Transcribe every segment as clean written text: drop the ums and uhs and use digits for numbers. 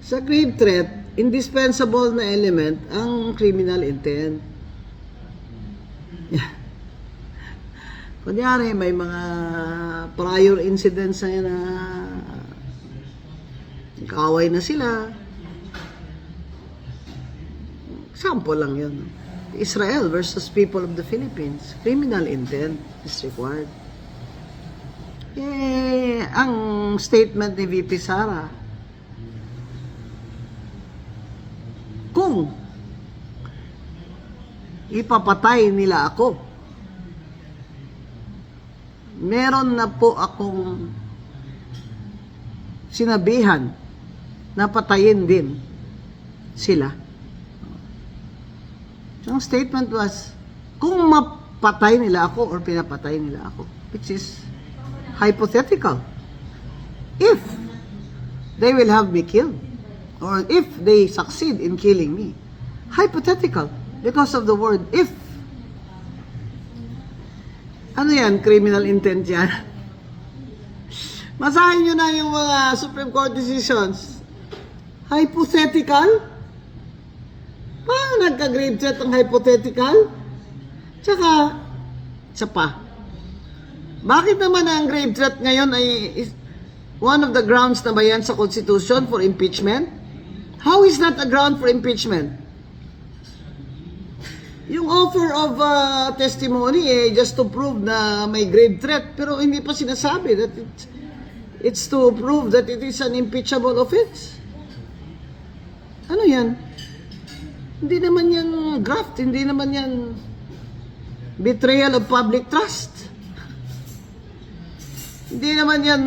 Sa grave threat, indispensable na element ang criminal intent. Kunyari, may mga prior incidents na kaaway na sila. Example lang yun. Israel versus people of the Philippines. Criminal intent is required. Ang statement ni VP Sara, kung ipapatay nila ako, meron na po akong sinabihan na patayin din sila. So, ang statement was, kung mapatay nila ako or pinapatay nila ako, which is hypothetical. If they will have me killed, or if they succeed in killing me, hypothetical, because of the word if. Ano yan? Criminal intent yan. Masahin nyo na yung mga Supreme Court decisions. Hypothetical? Paano nagka-grave threat ang hypothetical? Tsaka, isa pa. Bakit naman ang grave threat ngayon ay one of the grounds na ba yan sa Constitution for impeachment? How is that a ground for impeachment? Yung offer of testimony just to prove na may grave threat, pero hindi pa sinasabi that it's to prove that it is an impeachable offense. Ano yan? Hindi naman yan graft, hindi naman yan betrayal of public trust. Hindi naman yan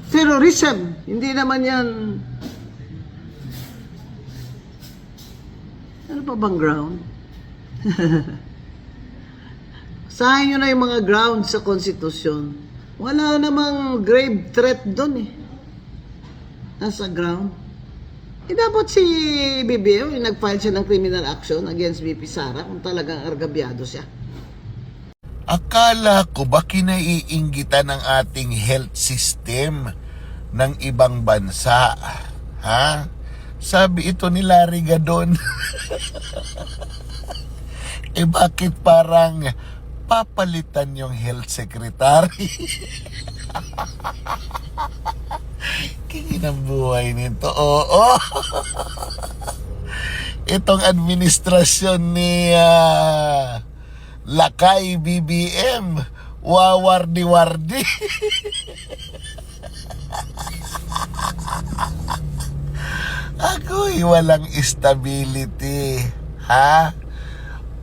terrorism, hindi naman yan... Ano pa bang ground? Sahin nyo na yung mga grounds sa Constitution. Wala namang grave threat doon nasa ground. Dapat si BBM, nag-file siya ng criminal action against VP Sara kung talagang argabyado siya. Akala ko ba kinaiinggitan ng ating health system ng ibang bansa? Ha? Sabi ito ni Larry Gadon. Bakit parang papalitan yung health secretary? Kingin ang buhay nito. Oo. Itong administrasyon ni Lakay BBM, wawardi-wardi. Ako'y walang stability. Ha?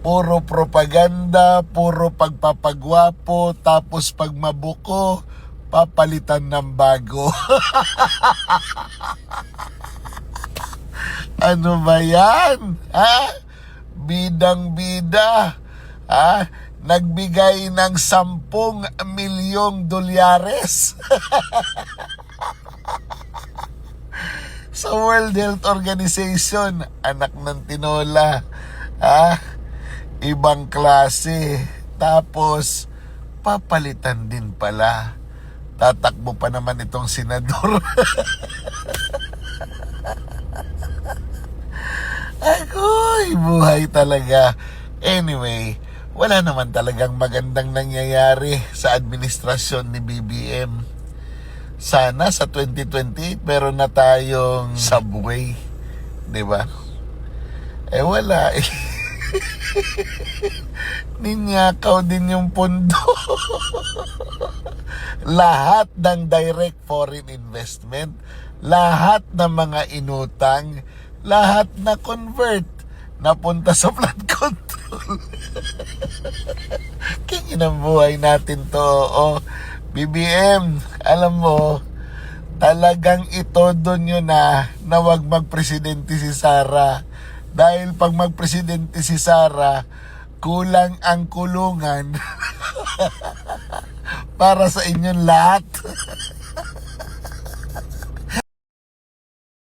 Puro propaganda, puro pagpapagwapo, tapos pag mabuko, papalitan ng bago. Ano ba yan? Ha? Bidang-bida. Ha? Nagbigay ng 10 milyong dolyares. Sa World Health Organization, anak ng tinola. Ha? Ibang klase. Tapos, papalitan din pala. Tatakbo pa naman itong senador. Ako'y buhay talaga. Anyway, wala naman talagang magandang nangyayari sa administrasyon ni BBM. Sana sa 2028 meron na tayong subway. Diba? Wala eh. Ninyakaw din yung pondo. Lahat ng direct foreign investment, lahat ng mga inutang, lahat na convert, napunta sa flood control. Kingin ang buhay natin to. BBM, alam mo, talagang ito doon yun na wag magpresidente si Sara. Dahil pag magpresidente si Sara, kulang ang kulungan para sa inyong lahat.